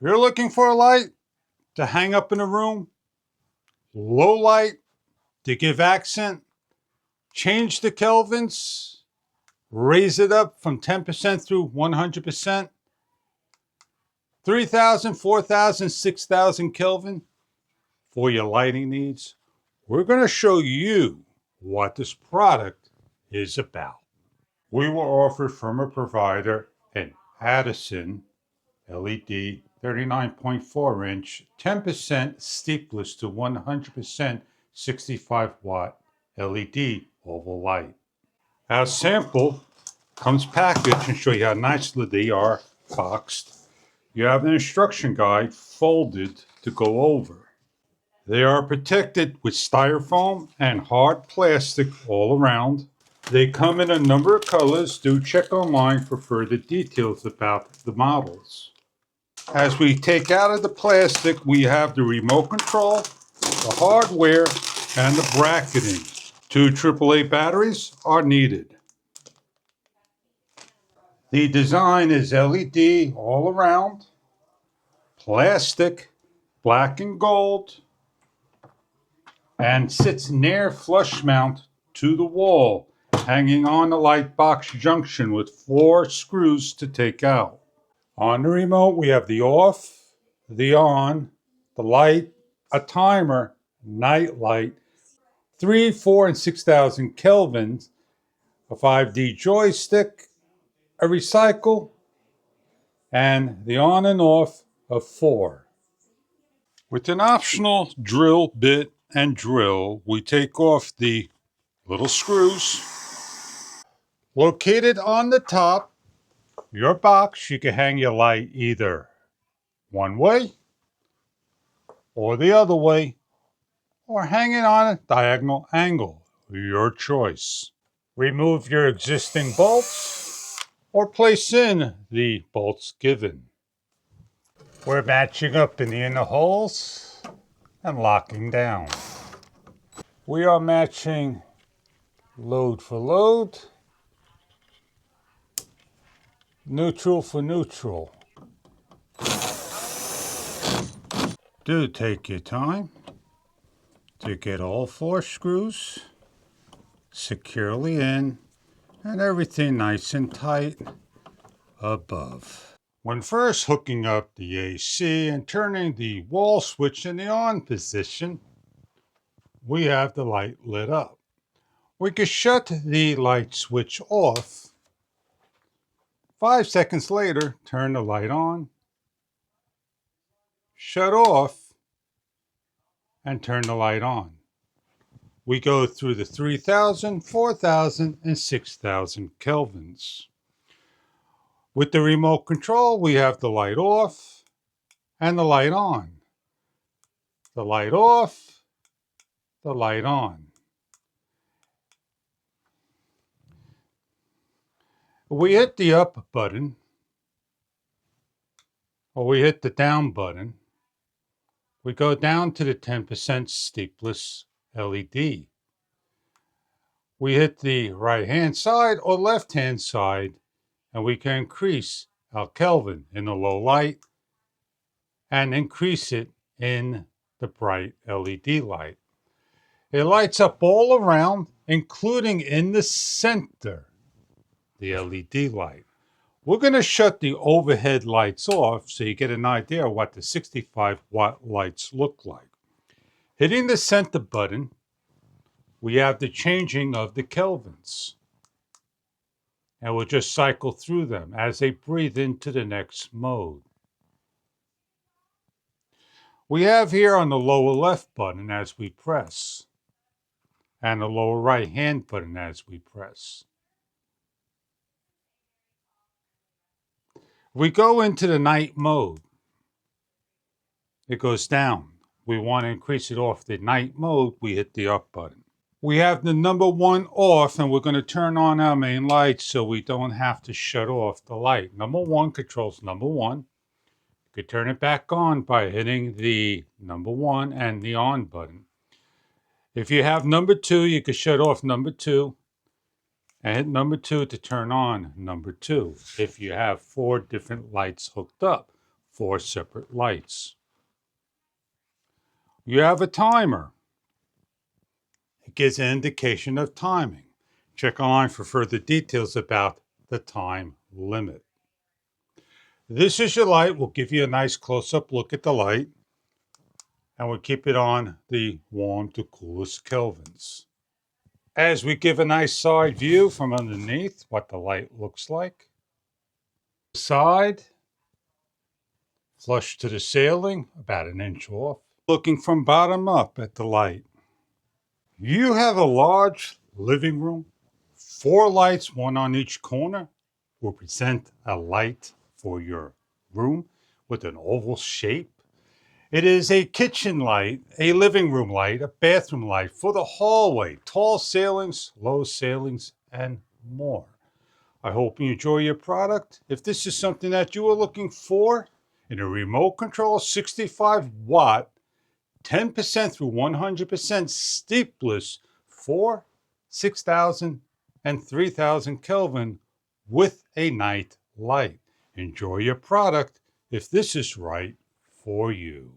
You're looking for a light to hang up in a room, low light to give accent, change the kelvins, raise it up from 10% through 100%, 3,000, 4,000, 6,000 Kelvin for your lighting needs. We're going to show you what this product is about. We were offered from a provider an ADISUN LED 39.4 inch, 10% steepless to 100% 65 watt LED oval light. Our sample comes packaged and show you how nicely they are boxed. You have an instruction guide folded to go over. They are protected with styrofoam and hard plastic all around. They come in a number of colors. Do check online for further details about the models. As we take out of the plastic, we have the remote control, the hardware, and the bracketing. 2 AAA batteries are needed. The design is LED all around, plastic, black and gold, and sits near flush mount to the wall, hanging on the light box junction with 4 screws to take out. On the remote, we have the off, the on, the light, a timer, night light, 3, 4, and 6,000 kelvins, a 5D joystick, a recycle, and the on and off of 4. With an optional drill bit and drill, we take off the little screws. Located on the top, your box, you can hang your light either one way or the other way, or hang it on a diagonal angle, your choice. Remove your existing bolts or place in the bolts given. We're matching up in the inner holes and locking down. We are matching load for load, neutral for neutral. Do take your time to get all 4 screws securely in and everything nice and tight above. When first hooking up the AC and turning the wall switch in the on position, we have the light lit up. We can shut the light switch off. 5 seconds later, turn the light on, shut off, and turn the light on. We go through the 3,000, 4,000, and 6,000 kelvins. With the remote control, we have the light off and the light on. The light off, the light on. We hit the up button, or we hit the down button, we go down to the 10% steepless LED. We hit the right-hand side or left-hand side, and we can increase our Kelvin in the low light and increase it in the bright LED light. It lights up all around, including in the center, the LED light. We're going to shut the overhead lights off so you get an idea of what the 65 watt lights look like. Hitting the center button, we have the changing of the kelvins. And we'll just cycle through them as they breathe into the next mode. We have here on the lower left button as we press, and the lower right hand button as we press. We go into the night mode. It goes down. We want to increase it off the night mode, we hit the up button. We have the number 1 off, and we're going to turn on our main light so we don't have to shut off the light. Number 1 controls number 1. You could turn it back on by hitting the number 1 and the on button. If you have number 2, you could shut off number 2 and hit number 2 to turn on number 2 if you have 4 different lights hooked up. 4 separate lights. You have a timer. It gives an indication of timing. Check online for further details about the time limit. This is your light. We'll give you a nice close-up look at the light, and we'll keep it on the warm to coolest kelvins. As we give a nice side view from underneath what the light looks like. Side, flush to the ceiling, about 1 inch off. Looking from bottom up at the light. You have a large living room. 4 lights, 1 on each corner, will present a light for your room with an oval shape. It is a kitchen light, a living room light, a bathroom light for the hallway, tall ceilings, low ceilings, and more. I hope you enjoy your product. If this is something that you are looking for in a remote control 65 watt, 10% through 100% steepless for 6,000 and 3,000 Kelvin with a night light. Enjoy your product if this is right for you.